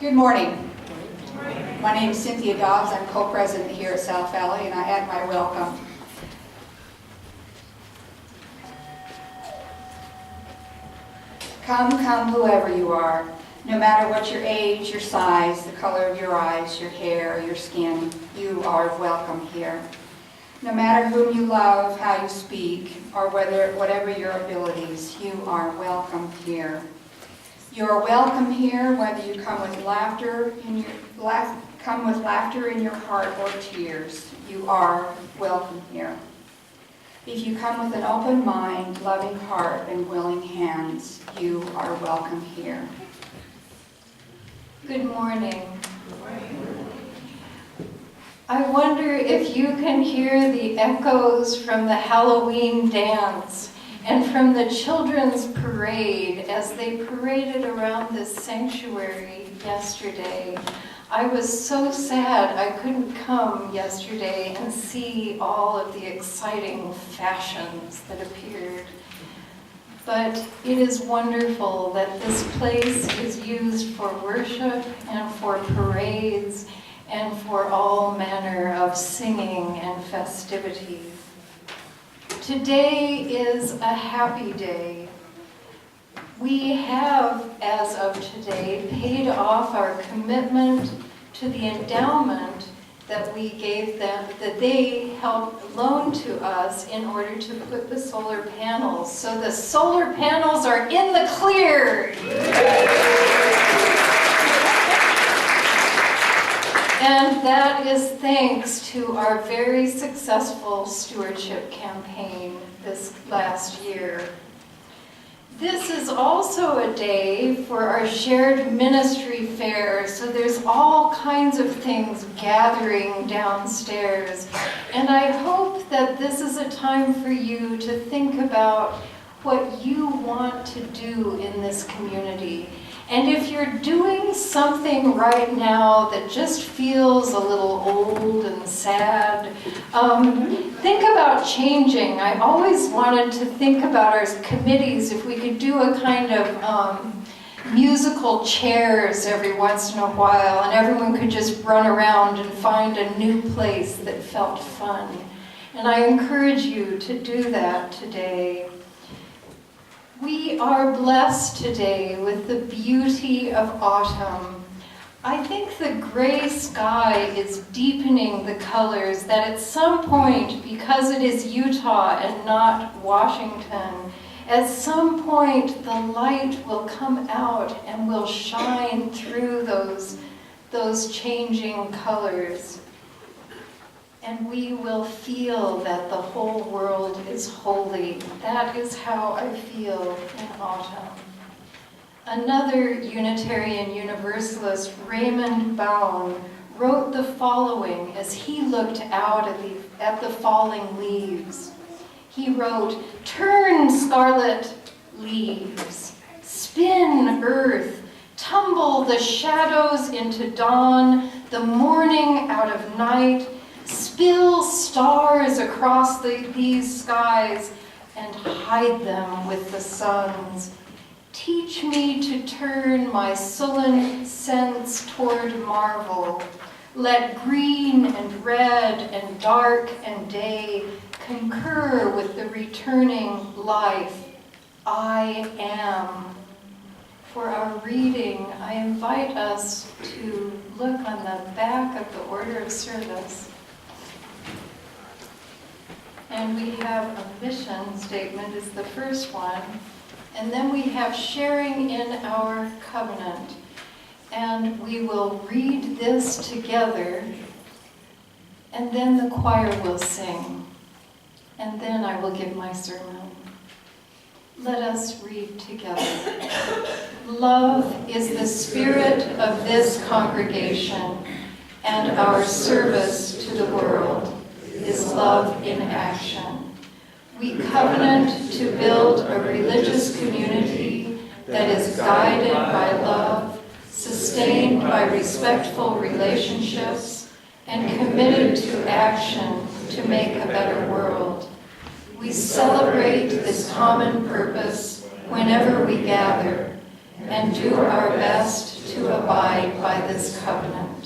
Good morning. My name is Cynthia Dobbs. I'm co-president here at South Valley, and I add my welcome. Come, whoever you are. No matter what your age, your size, the color of your eyes, your hair, your skin, you are welcome here. No matter whom you love, how you speak, or whatever your abilities, you are welcome here. You are welcome here whether you come with laughter in your heart or tears. You are welcome here. If you come with an open mind, loving heart, and willing hands, you are welcome here. Good morning. I wonder if you can hear the echoes from the Halloween dance and from the children's parade as they paraded around this sanctuary yesterday. I was so sad I couldn't come yesterday and see all of the exciting fashions that appeared. But it is wonderful that this place is used for worship and for parades and for all manner of singing and festivity. Today is a happy day. We have, as of today, paid off our commitment to the endowment that we gave them, that they helped loan to us in order to put the solar panels. So the solar panels are in the clear. And that is thanks to our very successful stewardship campaign this last year. This is also a day for our shared ministry fair, so there's all kinds of things gathering downstairs. And I hope that this is a time for you to think about what you want to do in this community. And if you're doing something right now that just feels a little old and sad, think about changing. I always wanted to think about our committees, if we could do a kind of musical chairs every once in a while, and everyone could just run around and find a new place that felt fun. And I encourage you to do that today. We are blessed today with the beauty of autumn. I think the gray sky is deepening the colors, that at some point, because it is Utah and not Washington, at some point the light will come out and will shine through those changing colors. And we will feel that the whole world is holy. That is how I feel in autumn. Another Unitarian Universalist, Raymond Bown, wrote the following as he looked out at the falling leaves. He wrote, "Turn, scarlet leaves, spin, earth, tumble the shadows into dawn, the morning out of night, spill stars across these skies and hide them with the suns. Teach me to turn my sullen sense toward marvel. Let green and red and dark and day concur with the returning life. I am." For our reading, I invite us to look on the back of the order of service. And we have a mission statement is the first one. And then we have sharing in our covenant. And we will read this together. And then the choir will sing. And then I will give my sermon. Let us read together. Love is the spirit of this congregation, and our service to the world is love in action. We covenant to build a religious community that is guided by love, sustained by respectful relationships, and committed to action to make a better world. We celebrate this common purpose whenever we gather and do our best to abide by this covenant.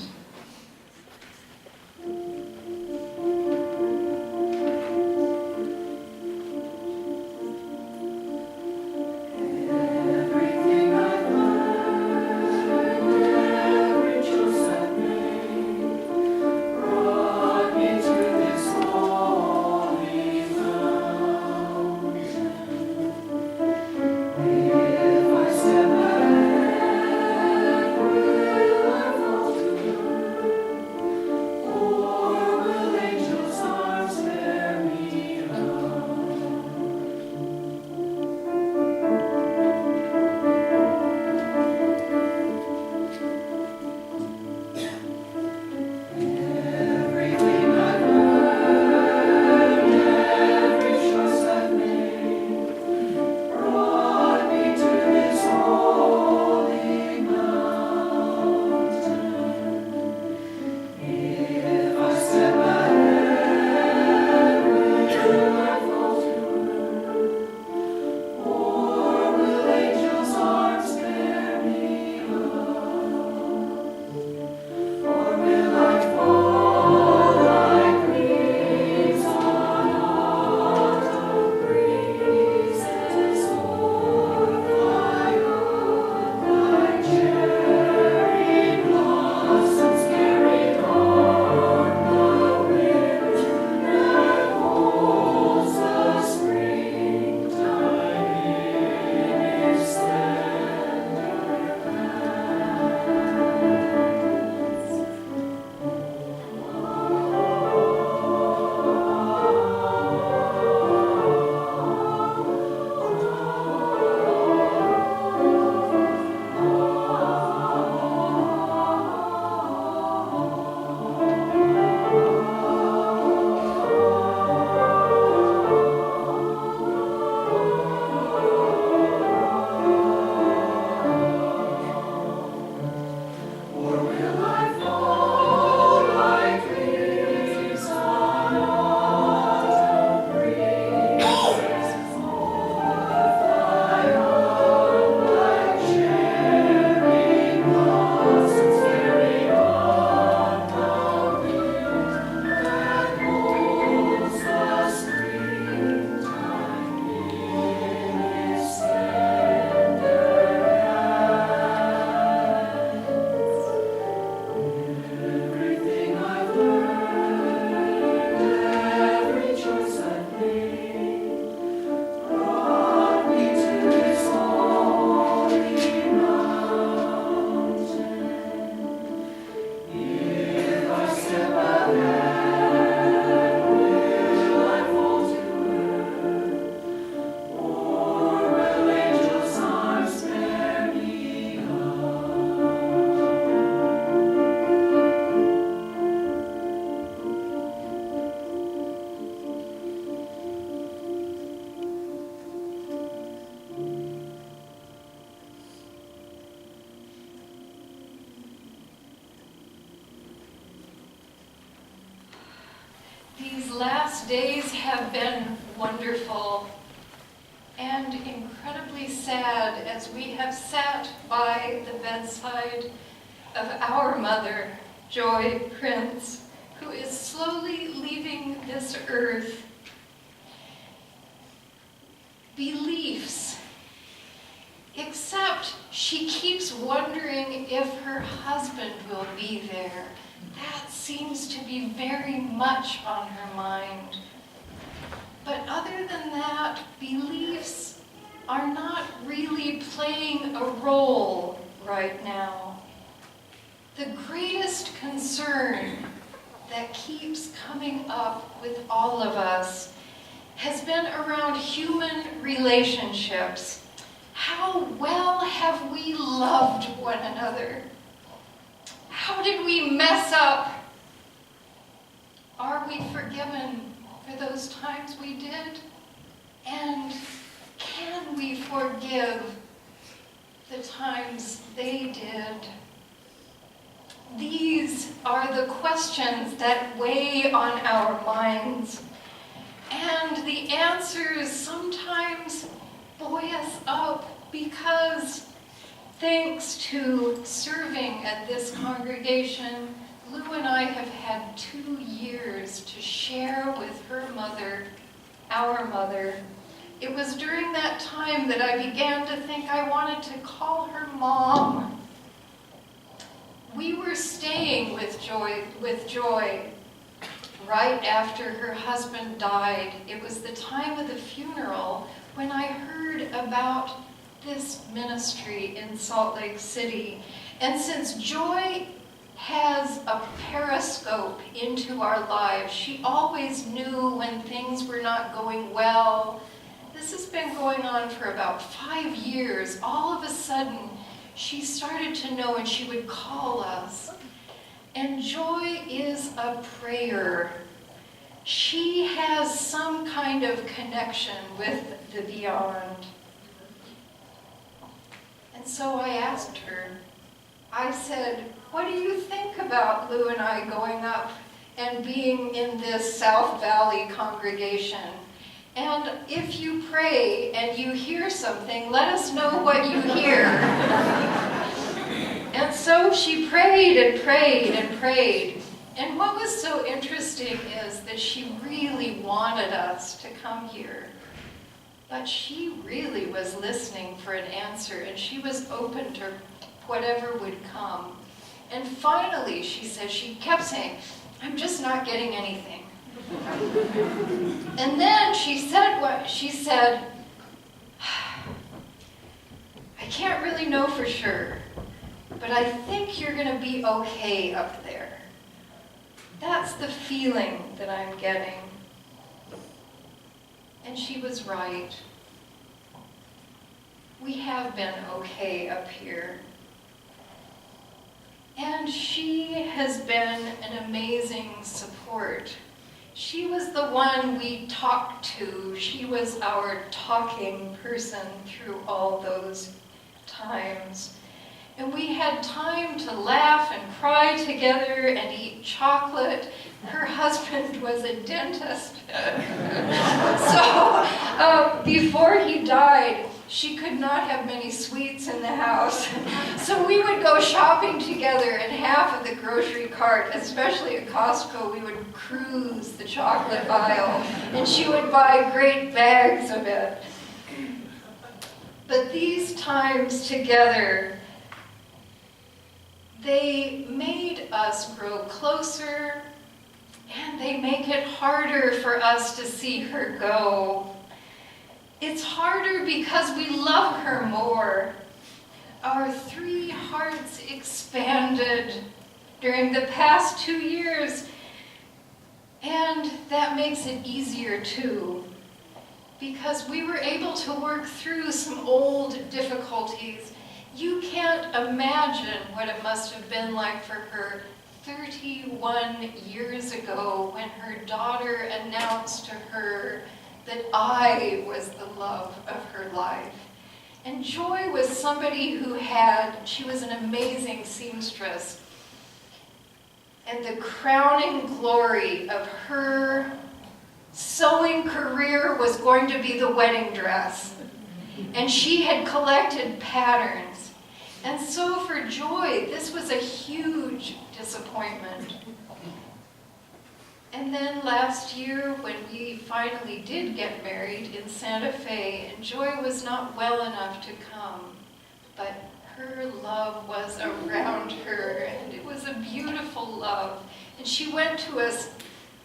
These last days have been wonderful and incredibly sad as we have sat by the bedside of our mother, Joy Prince, who is slowly leaving this earth. Beliefs, except she keeps wondering if her husband will be there. That seems to be very much on her mind. But other than that, beliefs are not really playing a role right now. The greatest concern that keeps coming up with all of us has been around human relationships. How well have we loved one another? How did we mess up? Are we forgiven for those times we did? And can we forgive the times they did? These are the questions that weigh on our minds. And the answers sometimes buoy us up because thanks to serving at this congregation, Lou and I have had 2 years to share with her mother, our mother. It was during that time that I began to think I wanted to call her Mom. We were staying with Joy right after her husband died. It was the time of the funeral when I heard about this ministry in Salt Lake City. And since Joy has a periscope into our lives, she always knew when things were not going well. This has been going on for about 5 years. All of a sudden, she started to know, and she would call us. And Joy is a prayer. She has some kind of connection with the beyond. And so I asked her, I said, what do you think about Lou and I going up and being in this South Valley congregation? And if you pray and you hear something, let us know what you hear. And so she prayed and prayed and prayed. And what was so interesting is that she really wanted us to come here. But she really was listening for an answer, and she was open to whatever would come. And finally, she said, she kept saying, I'm just not getting anything. And then she said what she said, I can't really know for sure, but I think you're going to be okay up there. That's the feeling that I'm getting. And she was right. We have been okay up here. And she has been an amazing support. She was the one we talked to. She was our talking person through all those times. And we had time to laugh and cry together and eat chocolate. Her husband was a dentist. So before he died, she could not have many sweets in the house. So we would go shopping together, and half of the grocery cart, especially at Costco, we would cruise the chocolate aisle, and she would buy great bags of it. But these times together, they made us grow closer, and they make it harder for us to see her go. It's harder because we love her more. Our 3 hearts expanded during the past 2 years, and that makes it easier too, because we were able to work through some old difficulties. You can't imagine what it must have been like for her 31 years ago when her daughter announced to her that I was the love of her life. And Joy was somebody who she was an amazing seamstress. And the crowning glory of her sewing career was going to be the wedding dress. And she had collected patterns. And so for Joy, this was a huge disappointment. And then last year, when we finally did get married in Santa Fe, and Joy was not well enough to come, but her love was around her, and it was a beautiful love. And she went to us,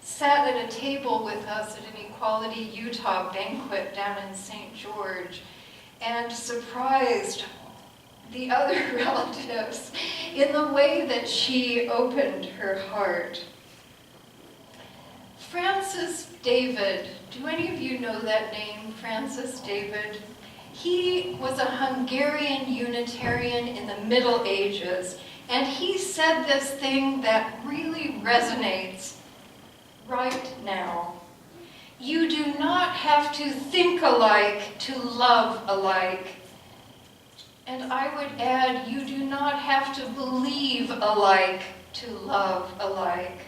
sat at a table with us at an Equality Utah banquet down in St. George, and surprised the other relatives in the way that she opened her heart. Francis David, do any of you know that name, Francis David? He was a Hungarian Unitarian in the Middle Ages, and he said this thing that really resonates right now. You do not have to think alike to love alike. And I would add, you do not have to believe alike to love alike.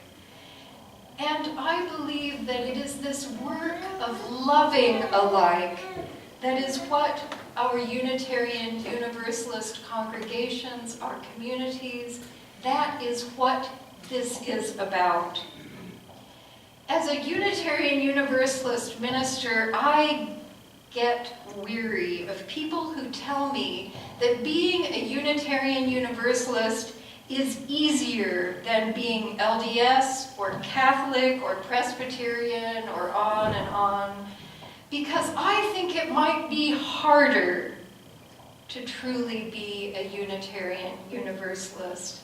And I believe that it is this work of loving alike that is what our Unitarian Universalist congregations, our communities. That is what this is about. As a Unitarian Universalist minister, I get weary of people who tell me that being a Unitarian Universalist is easier than being LDS or Catholic or Presbyterian or on and on, because I think it might be harder to truly be a Unitarian Universalist.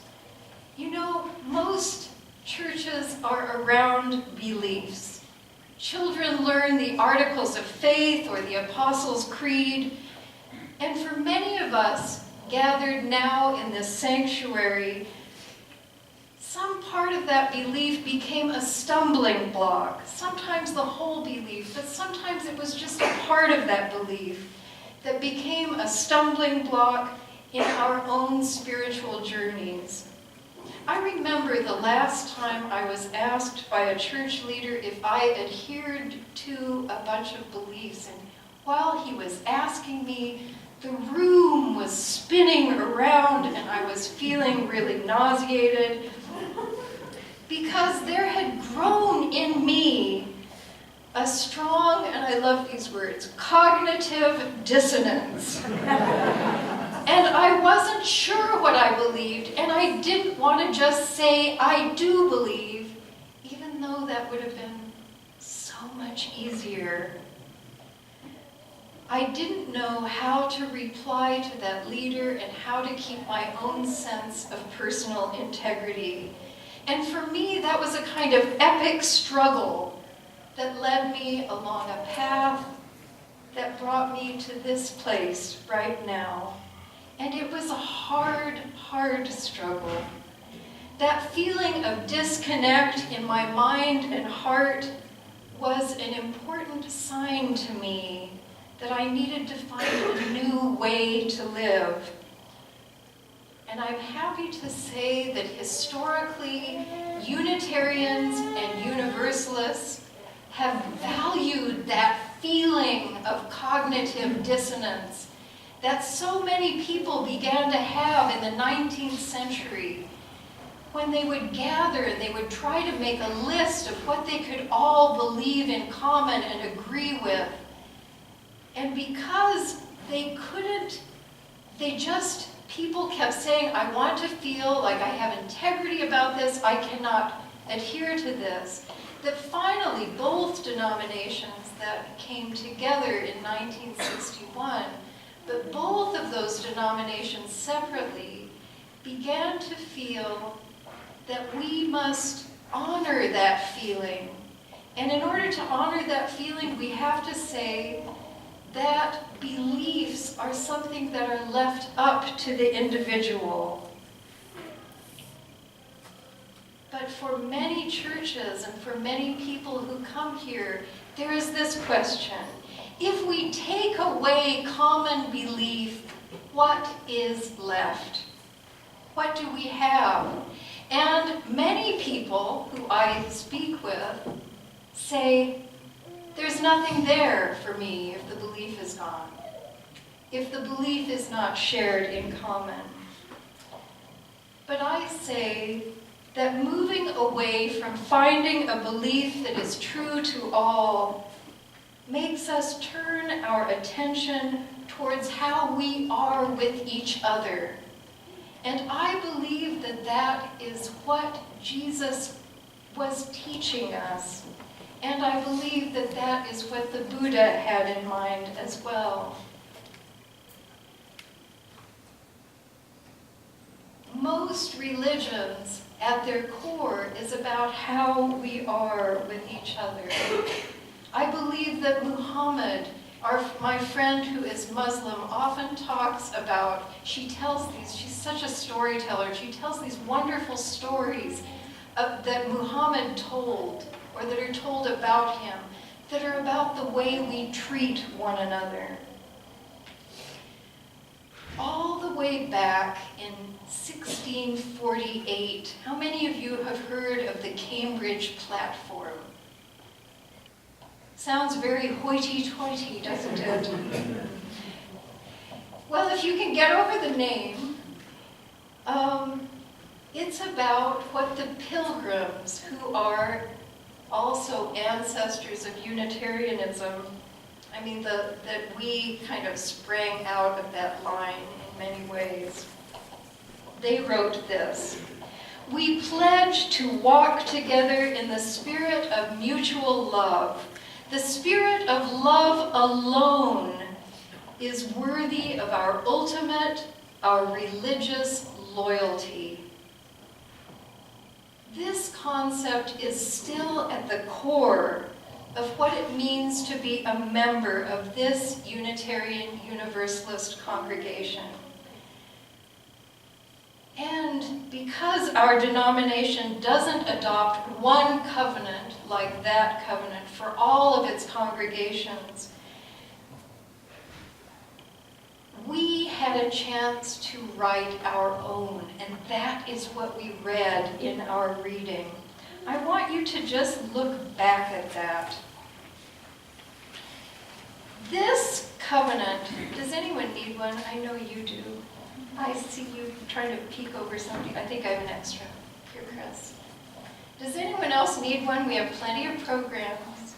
You know, most churches are around beliefs. Children learn the Articles of Faith or the Apostles' Creed, and for many of us gathered now in this sanctuary, some part of that belief became a stumbling block. Sometimes the whole belief, but sometimes it was just a part of that belief that became a stumbling block in our own spiritual journeys. I remember the last time I was asked by a church leader if I adhered to a bunch of beliefs, and while he was asking me, the room was spinning around and I was feeling really nauseated because there had grown in me a strong, and I love these words, cognitive dissonance. And I wasn't sure what I believed, and I didn't want to just say, I do believe, even though that would have been so much easier. I didn't know how to reply to that leader and how to keep my own sense of personal integrity. And for me, that was a kind of epic struggle that led me along a path that brought me to this place right now. And it was a hard, hard struggle. That feeling of disconnect in my mind and heart was an important sign to me that I needed to find a new way to live. And I'm happy to say that historically, Unitarians and Universalists have valued that feeling of cognitive dissonance that so many people began to have in the 19th century when they would gather and they would try to make a list of what they could all believe in common and agree with. And because they couldn't, people kept saying, I want to feel like I have integrity about this, I cannot adhere to this, that finally both denominations that came together in 1961, but both of those denominations separately began to feel that we must honor that feeling. And in order to honor that feeling, we have to say that beliefs are something that are left up to the individual. But for many churches and for many people who come here, there is this question. If we take away common belief, what is left? What do we have? And many people who I speak with say, there's nothing there for me if the belief is gone, if the belief is not shared in common. But I say that moving away from finding a belief that is true to all makes us turn our attention towards how we are with each other. And I believe that that is what Jesus was teaching us. And I believe that that is what the Buddha had in mind as well. Most religions, at their core, is about how we are with each other. I believe that Muhammad, my friend who is Muslim, often talks about, she's such a storyteller, she tells these wonderful stories that Muhammad told, or that are told about him, that are about the way we treat one another. All the way back in 1648, how many of you have heard of the Cambridge Platform? Sounds very hoity-toity, doesn't it? Well, if you can get over the name, it's about what the Pilgrims, who are also ancestors of Unitarianism, I mean, that we kind of sprang out of that line in many ways. They wrote this: "We pledge to walk together in the spirit of mutual love. The spirit of love alone is worthy of our ultimate, our religious loyalty." This concept is still at the core of what it means to be a member of this Unitarian Universalist congregation. And because our denomination doesn't adopt one covenant like that covenant for all of its congregations, we had a chance to write our own, and that is what we read in our reading. I want you to just look back at that. This covenant, does anyone need one? I know you do. I see you trying to peek over something. I think I have an extra. Here, Chris. Does anyone else need one? We have plenty of programs.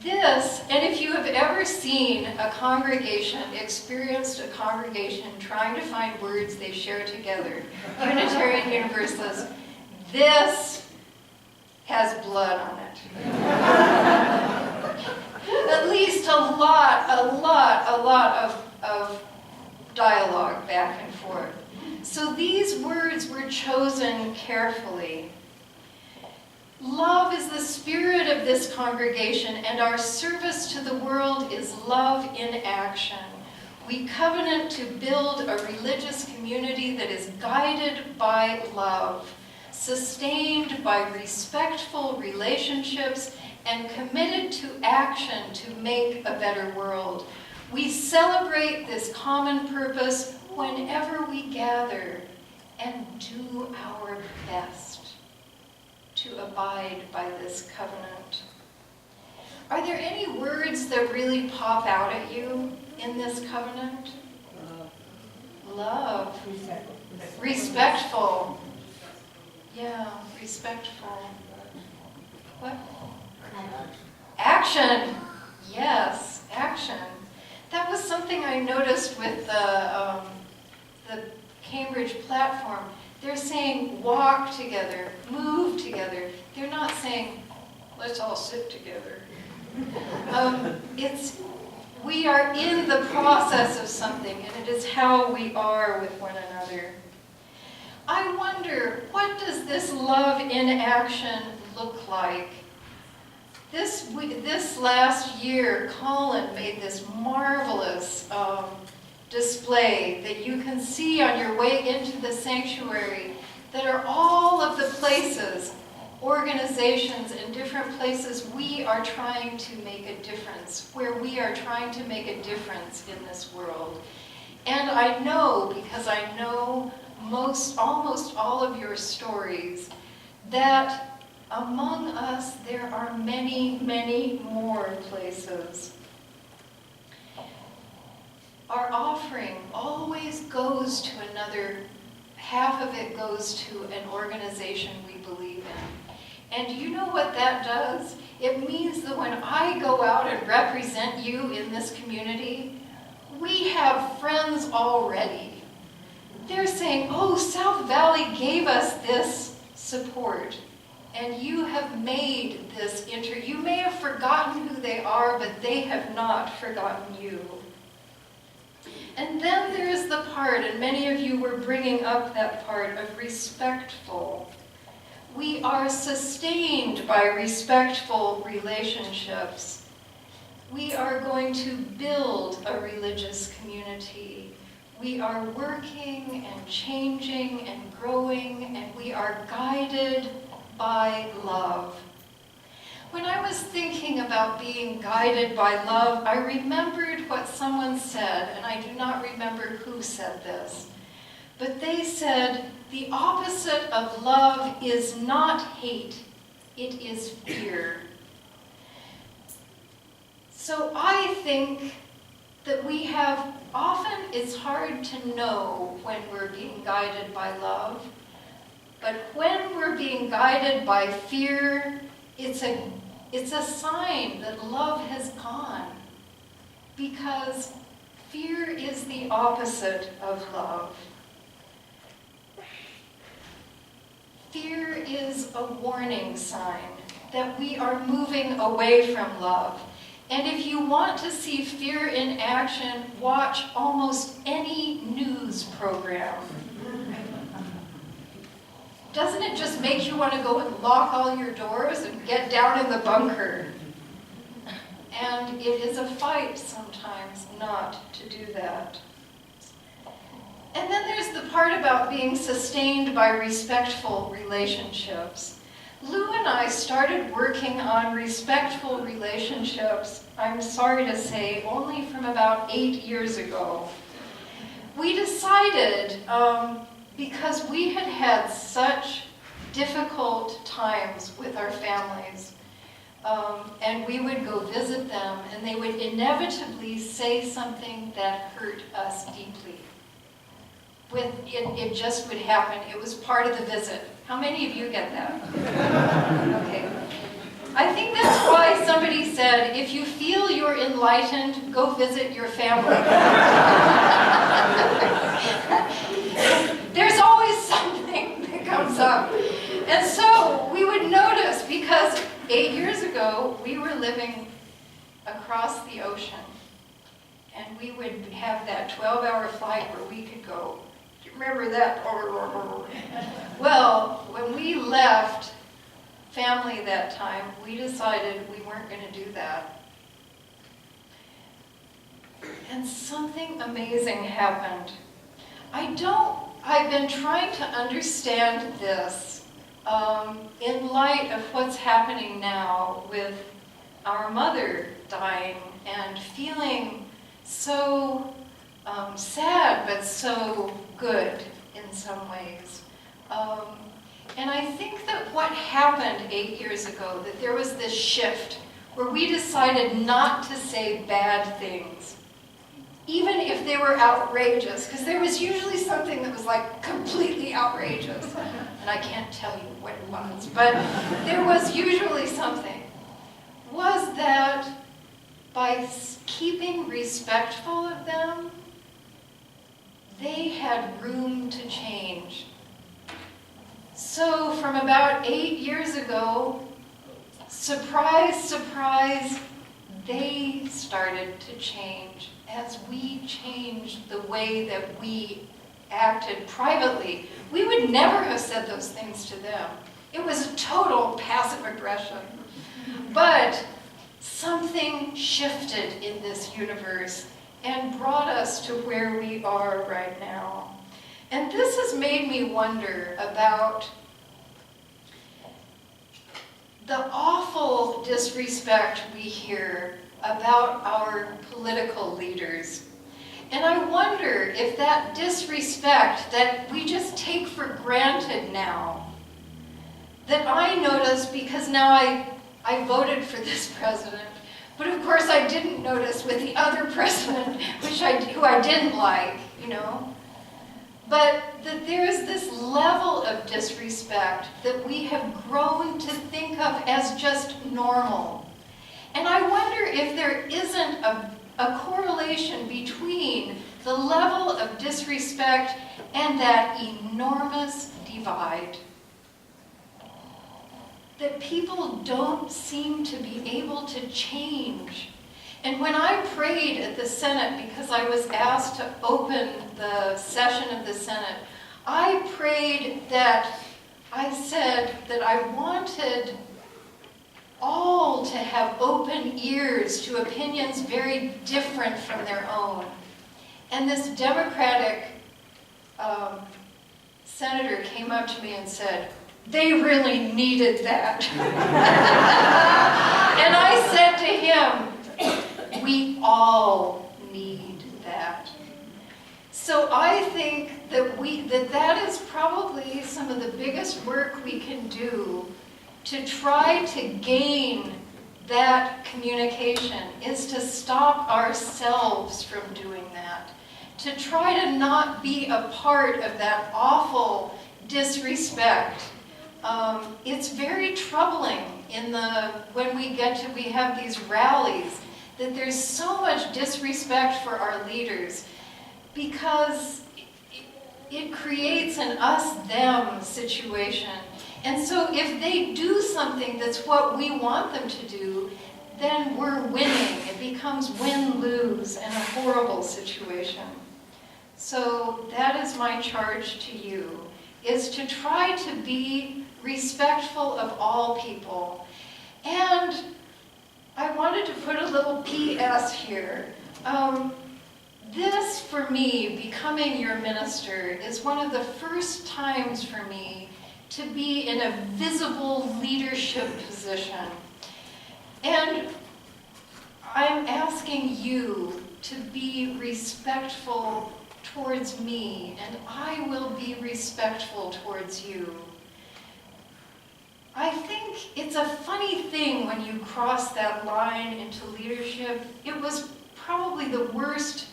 This, and if you have ever seen a congregation, experienced a congregation trying to find words they share together, Unitarian Universalists, this has blood on it. At least a lot of dialogue back and forth. So these words were chosen carefully. Love is the spirit of this congregation, and our service to the world is love in action. We covenant to build a religious community that is guided by love, sustained by respectful relationships, and committed to action to make a better world. We celebrate this common purpose whenever we gather and do our best to abide by this covenant. Are there any words that really pop out at you in this covenant? Love. Respectful. Yeah, respectful. What? Action. Yes, action. That was something I noticed with the Cambridge platform. They're saying walk together, move together. They're not saying let's all sit together. We are in the process of something, and it is how we are with one another. I wonder, what does this love in action look like? This last year, Colin made this marvelous display that you can see on your way into the sanctuary that are all of the places, organizations and different places we are trying to make a difference, where we are trying to make a difference in this world. And I know, because I know almost all of your stories, that among us there are many, many more places. Our offering always goes to another, half of it goes to an organization we believe in. And do you know what that does? It means that when I go out and represent you in this community, we have friends already. They're saying, oh, South Valley gave us this support, and you have made this you may have forgotten who they are, but they have not forgotten you. And then there is the part, and many of you were bringing up that part of respectful. We are sustained by respectful relationships. We are going to build a religious community. We are working and changing and growing, and we are guided by love. When I was thinking about being guided by love, I remembered what someone said, and I do not remember who said this, but they said, the opposite of love is not hate, it is fear. So I think that we have, often it's hard to know when we're being guided by love, but when we're being guided by fear, it's a sign that love has gone, because fear is the opposite of love. Fear is a warning sign that we are moving away from love. And if you want to see fear in action, watch almost any news program. Doesn't it just make you want to go and lock all your doors and get down in the bunker? And it is a fight sometimes not to do that. And then there's the part about being sustained by respectful relationships. Lou and I started working on respectful relationships, I'm sorry to say, only from about 8 years ago. We decided, because we had had such difficult times with our families, and we would go visit them, and they would inevitably say something that hurt us deeply. It just would happen. It was part of the visit. How many of you get that? Okay. I think that's why somebody said, if you feel you're enlightened, go visit your family. There's always something that comes up. And so we would notice, because 8 years ago, we were living across the ocean. And we would have that 12-hour flight where we could go. Do you remember that? Well, when we left family that time, we decided we weren't going to do that. And something amazing happened. I've been trying to understand this in light of what's happening now with our mother dying and feeling so sad, but so good in some ways. And I think that what happened 8 years ago, that there was this shift where we decided not to say bad things, even if they were outrageous, because there was usually something that was like completely outrageous, and I can't tell you what it was, but there was usually something, was that by keeping respectful of them, they had room to change. So from about 8 years ago, surprise, surprise, they started to change as we changed the way that we acted privately. We would never have said those things to them. It was total passive aggression. But something shifted in this universe and brought us to where we are right now. And this has made me wonder about the awful disrespect we hear about our political leaders. And I wonder if that disrespect that we just take for granted now, that I notice because now I voted for this president, but of course I didn't notice with the other president, who I didn't like, you know. But that there is this level of disrespect that we have grown to think of as just normal. And I wonder if there isn't a correlation between the level of disrespect and that enormous divide. That people don't seem to be able to change. And when I prayed at the Senate, because I was asked to open the session of the Senate, I prayed that, I said that I wanted all to have open ears to opinions very different from their own. And this Democratic senator came up to me and said, "They really needed that." And I said to him, "We all need that." So I think that that is probably some of the biggest work we can do to try to gain that communication is to stop ourselves from doing that, to try to not be a part of that awful disrespect. It's very troubling when we have these rallies, that there's so much disrespect for our leaders, because it creates an us-them situation. And so if they do something that's what we want them to do, then we're winning. It becomes win-lose and a horrible situation. So that is my charge to you, is to try to be respectful of all people. And I wanted to put a little PS here. This, for me, becoming your minister, is one of the first times for me to be in a visible leadership position. And I'm asking you to be respectful towards me, and I will be respectful towards you. I think it's a funny thing when you cross that line into leadership. It was probably the worst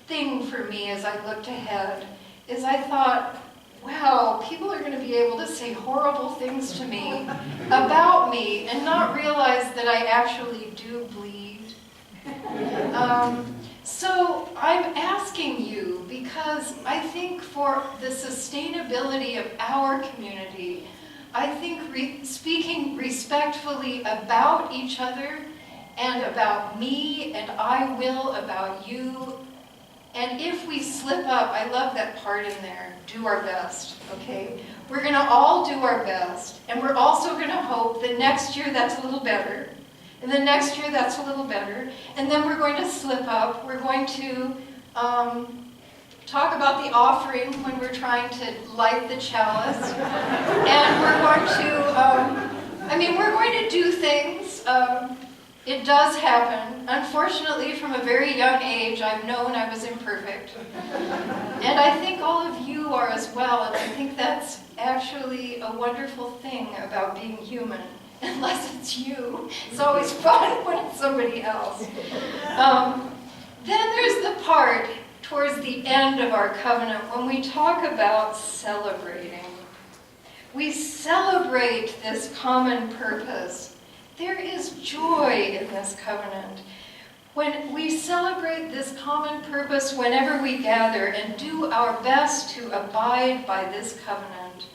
thing for me as I looked ahead, is I thought, wow, people are going to be able to say horrible things to me about me and not realize that I actually do bleed. So I'm asking you, because I think for the sustainability of our community, I think speaking respectfully about each other and about me, and I will about you. And if we slip up, I love that part in there, do our best, okay? We're going to all do our best, and we're also going to hope that next year that's a little better, and the next year that's a little better, and then we're going to slip up. We're going to talk about the offering when we're trying to light the chalice, and we're going to, we're going to do things. It does happen. Unfortunately, from a very young age, I've known I was imperfect. And I think all of you are as well, and I think that's actually a wonderful thing about being human, unless it's you. It's always fun when it's somebody else. Then there's the part towards the end of our covenant when we talk about celebrating. We celebrate this common purpose. There is joy in this covenant. When we celebrate this common purpose whenever we gather and do our best to abide by this covenant.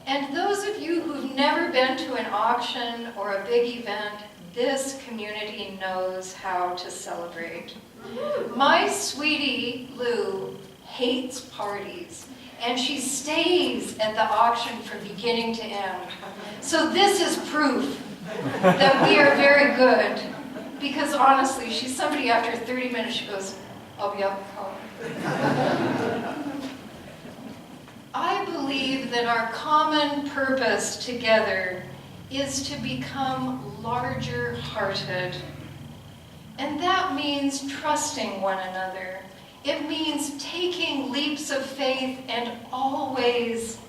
And those of you who've never been to an auction or a big event, this community knows how to celebrate. My sweetie Lou hates parties, and she stays at the auction from beginning to end. So this is proof that we are very good, because honestly, she's somebody after 30 minutes, she goes, I'll be up home. I believe that our common purpose together is to become larger-hearted. And that means trusting one another. It means taking leaps of faith and always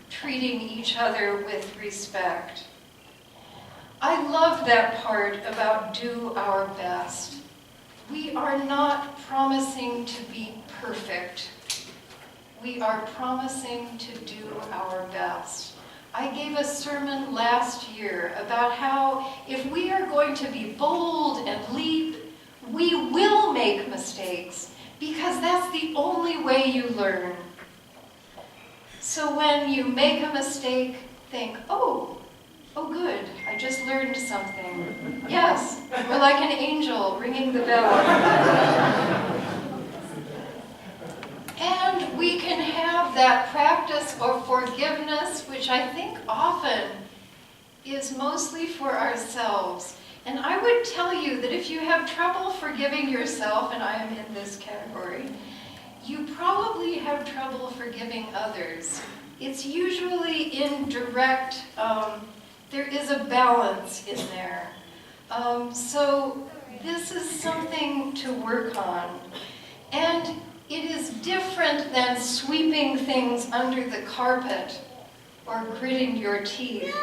treating each other with respect. I love that part about do our best. We are not promising to be perfect. We are promising to do our best. I gave a sermon last year about how if we are going to be bold and leap, we will make mistakes, because that's the only way you learn. So when you make a mistake, think, oh good, I just learned something. Yes, we're like an angel ringing the bell. And we can have that practice of forgiveness, which I think often is mostly for ourselves. And I would tell you that if you have trouble forgiving yourself, and I am in this category, you probably have trouble forgiving others. It's usually indirect. There is a balance in there. So this is something to work on. And it is different than sweeping things under the carpet or gritting your teeth.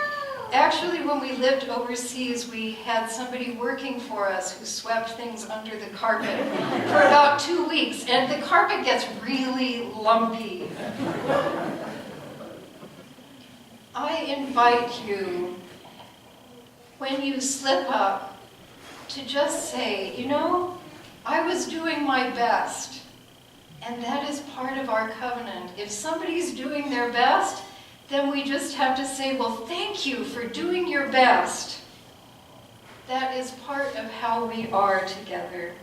Actually, when we lived overseas, we had somebody working for us who swept things under the carpet for about 2 weeks, and the carpet gets really lumpy. I invite you, when you slip up, to just say, you know, I was doing my best. And that is part of our covenant. If somebody's doing their best, then we just have to say, well, thank you for doing your best. That is part of how we are together.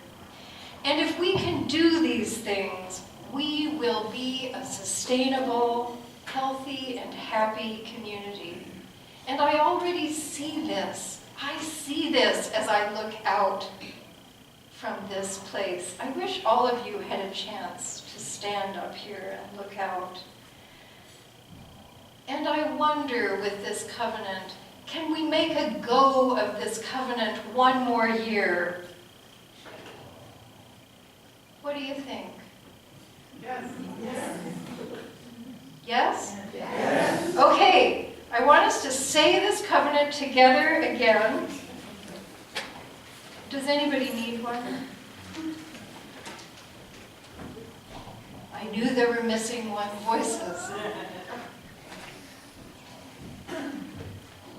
And if we can do these things, we will be a sustainable, healthy, and happy community. And I already see this. I see this as I look out from this place. I wish all of you had a chance to stand up here and look out. And I wonder with this covenant, can we make a go of this covenant one more year? What do you think? Yes. Yes? Yes. Okay, I want us to say this covenant together again. Does anybody need one? I knew there were missing one voices.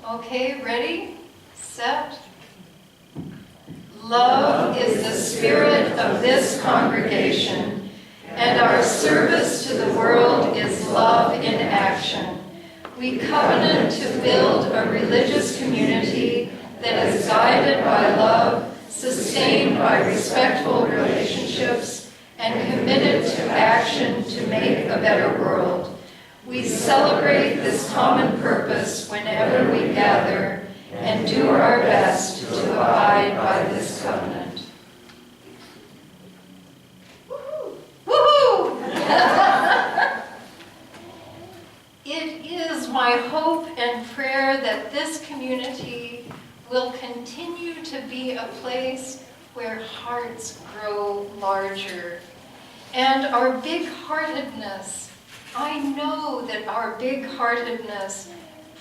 Okay, ready, set. Love is the spirit of this congregation, and our service to the world is love in action. We covenant to build a religious community that is guided by love, sustained by respectful relationships, and committed to action to make a better world. We celebrate this common purpose whenever we gather and do our best to abide by this covenant. Woohoo! It is my hope and prayer that this community will continue to be a place where hearts grow larger. And our big-heartedness, I know that our big-heartedness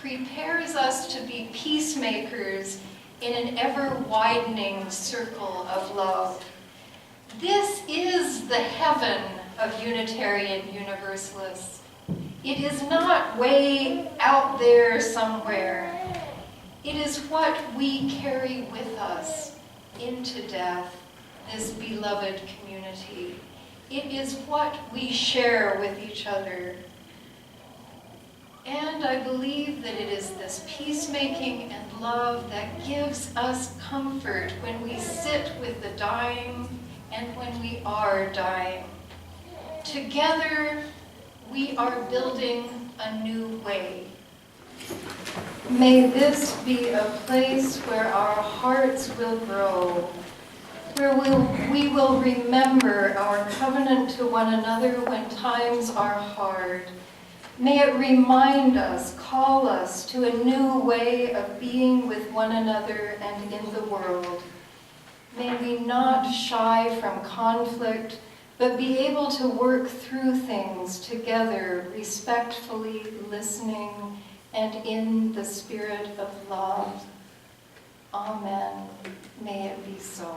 prepares us to be peacemakers in an ever-widening circle of love. This is the heaven of Unitarian Universalists. It is not way out there somewhere. It is what we carry with us into death, this beloved community. It is what we share with each other. And I believe that it is this peacemaking and love that gives us comfort when we sit with the dying and when we are dying. Together, we are building a new way. May this be a place where our hearts will grow, where we will remember our covenant to one another when times are hard. May it remind us, call us to a new way of being with one another and in the world. May we not shy from conflict, but be able to work through things together, respectfully listening and in the spirit of love. Amen. May it be so.